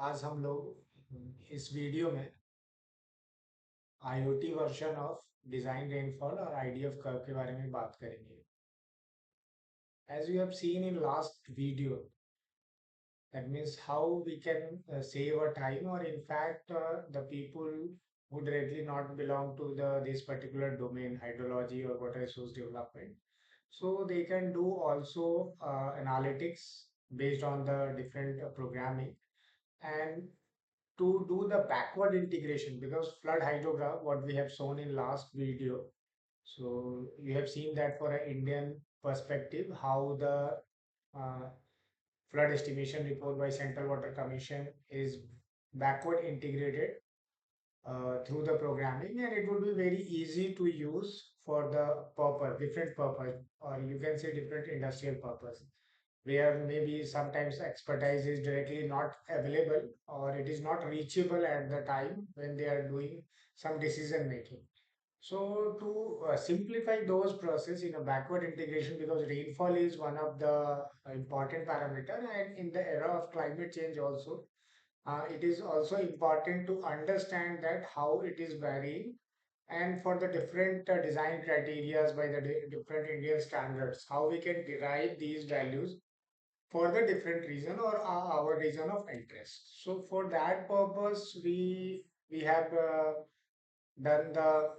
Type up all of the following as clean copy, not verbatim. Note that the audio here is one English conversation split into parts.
आज हम लोग इस वीडियो में IoT version of design rainfall और IDF कर्व के बारे में बात करेंगे. As you have seen in last video, that means how we can save our time, or in fact the people who directly not belong to the this particular domain, hydrology or water resource development, so they can do also analytics based on the different programming, and to do the backward integration, because flood hydrograph what we have shown in last video, so you have seen that for an Indian perspective how the uh, flood estimation report by Central Water Commission is backward integrated through the programming, and it would be very easy to use for the purpose, different purpose, or you can say different industrial purpose, where maybe sometimes expertise is directly not available or it is not reachable at the time when they are doing some decision making. So to simplify those process in a backward integration, because rainfall is one of the important parameter, and in the era of climate change also, it is also important to understand that how it is varying, and for the different design criterias by the different Indian standards, how we can derive these values for the different region or our region of interest. So for that purpose, we have done the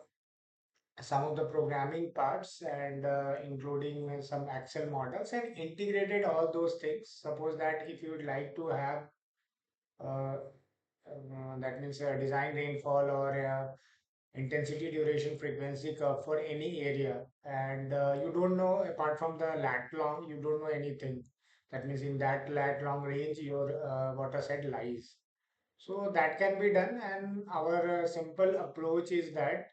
some of the programming parts, and including some Excel models, and integrated all those things. Suppose that if you would like to have uh, that means design rainfall or intensity, duration, frequency curve for any area, and you don't know, apart from the lat long, you don't know anything. That means in that lat long range your water set lies. So that can be done, and our simple approach is that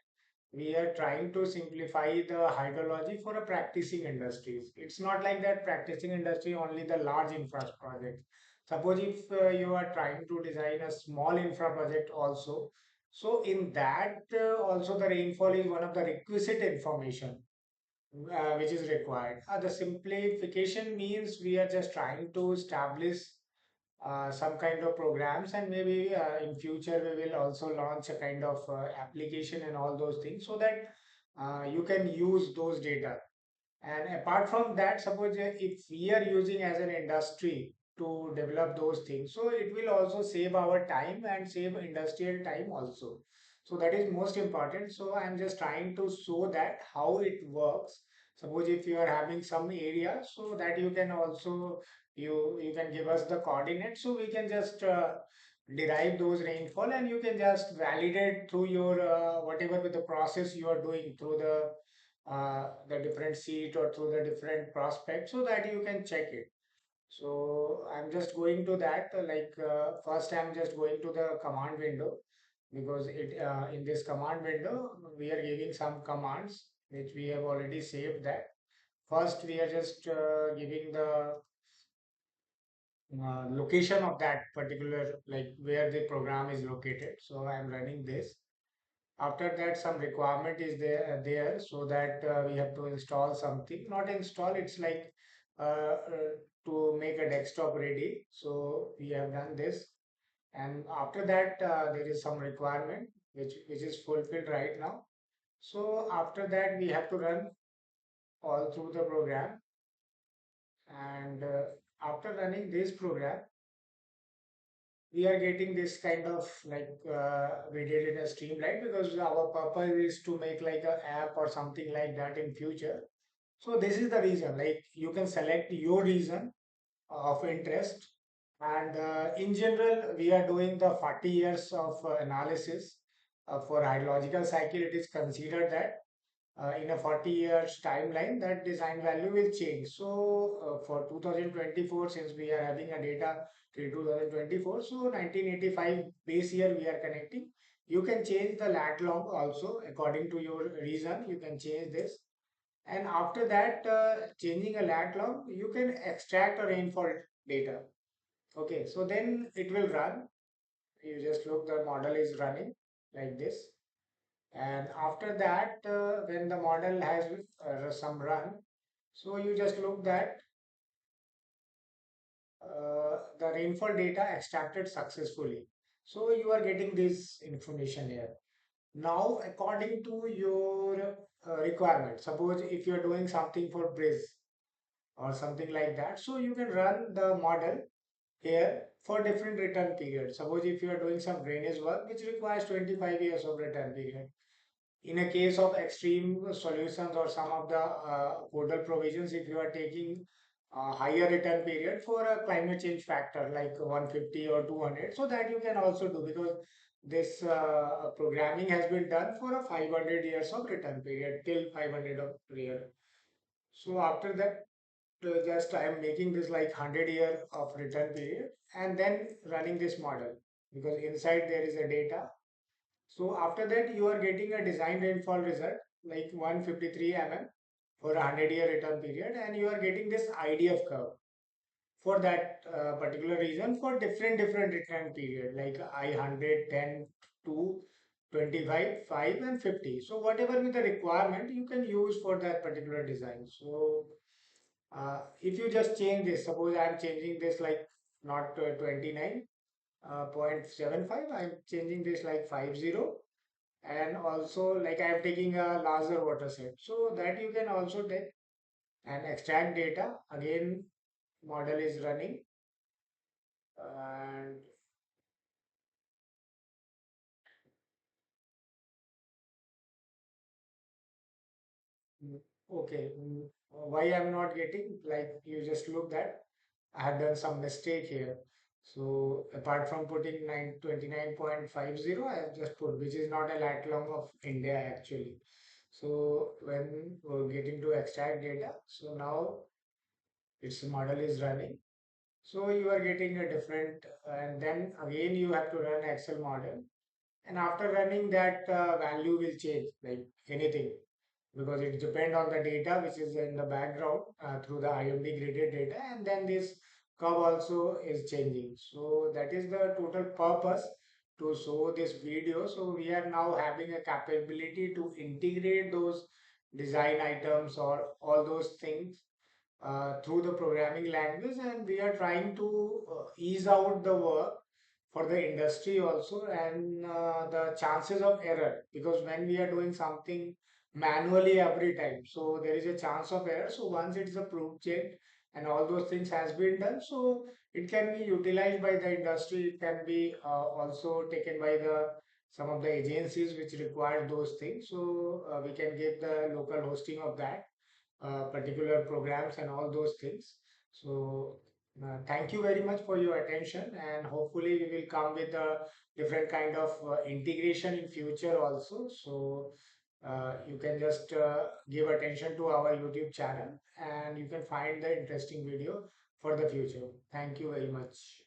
we are trying to simplify the hydrology for a practicing industries. It's not like that practicing industry only the large infra projects. Suppose if you are trying to design a small infra project also, so in that also the rainfall is one of the requisite information which is required. The simplification means we are just trying to establish some kind of programs, and maybe in future we will also launch a kind of application and all those things, so that you can use those data. And apart from that, suppose if we are using as an industry to develop those things, so it will also save our time and save industrial time also. So that is most important. So I'm just trying to show that how it works. Suppose if you are having some area, so that you can also you can give us the coordinates, so we can just derive those rainfall, and you can just validate through your whatever with the process you are doing through the different seat or through the different prospect, so that you can check it. So I'm just going to that, first I'm just going to the command window, because it in this command window we are giving some commands which we have already saved. That first we are just giving the location of that particular, like where the program is located. So I'm running this. After that, some requirement is there, so that we have to install something. Not install, it's like to make a desktop ready. So we have done this, and after that there is some requirement which is fulfilled right now. So after that we have to run all through the program, and after running this program we are getting this kind of like we did in a streamline, because our purpose is to make like a app or something like that in future. So this is the reason, like you can select your reason of interest, and in general we are doing the 40 years of analysis for hydrological cycle. It is considered that in a 40 years timeline that design value will change. So for 2024, since we are having a data till 2024, so 1985 base year we are connecting. You can change the lat long also according to your reason. You can change this, and after that changing a lat long, you can extract a rainfall data. Okay, so then it will run. You just look, the model is running like this, and after that when the model has some run, so you just look that the rainfall data extracted successfully. So you are getting this information here. Now, according to your requirement, suppose if you're doing something for bridge or something like that, so you can run the model here for different return periods. Suppose if you are doing some drainage work which requires 25 years of return period. In a case of extreme solutions or some of the codal provisions, if you are taking a higher return period for a climate change factor like 150 or 200, so that you can also do, because this programming has been done for a 500 years of return period till 500 of year. So after that, just I am making this like 100-year of return period and then running this model, because inside there is a data. So after that, you are getting a design rainfall result like 153 mm for a 100-year return period, and you are getting this IDF curve for that particular region for different return period like I 100, 10, 2, 25, 5, and 50. So whatever with the requirement you can use for that particular design. So if you just change this, suppose I am changing this like not 29. 0.75, I'm changing this like 50, and also like I'm taking a larger water set, so that you can also take and extract data. Again, model is running, and mm, okay, why I'm not getting, like you just look that I have done some mistake here. So apart from putting 29.50, I have just put, which is not a lat long of India actually. So when we're getting to extract data, so now its model is running. So you are getting a different, and then again you have to run Excel model. And after running that, value will change like anything, because it depends on the data which is in the background through the IMD graded data, and then this curve also is changing. So that is the total purpose to show this video. So we are now having a capability to integrate those design items or all those things through the programming language, and we are trying to ease out the work for the industry also, and the chances of error, because when we are doing something manually every time, so there is a chance of error. So once it is a proof checked and all those things has been done, so it can be utilized by the industry. It can be also taken by the some of the agencies which require those things, so we can get the local hosting of that particular programs and all those things. So thank you very much for your attention, and hopefully we will come with a different kind of integration in future also. So you can just give attention to our YouTube channel, and you can find the interesting video for the future. Thank you very much.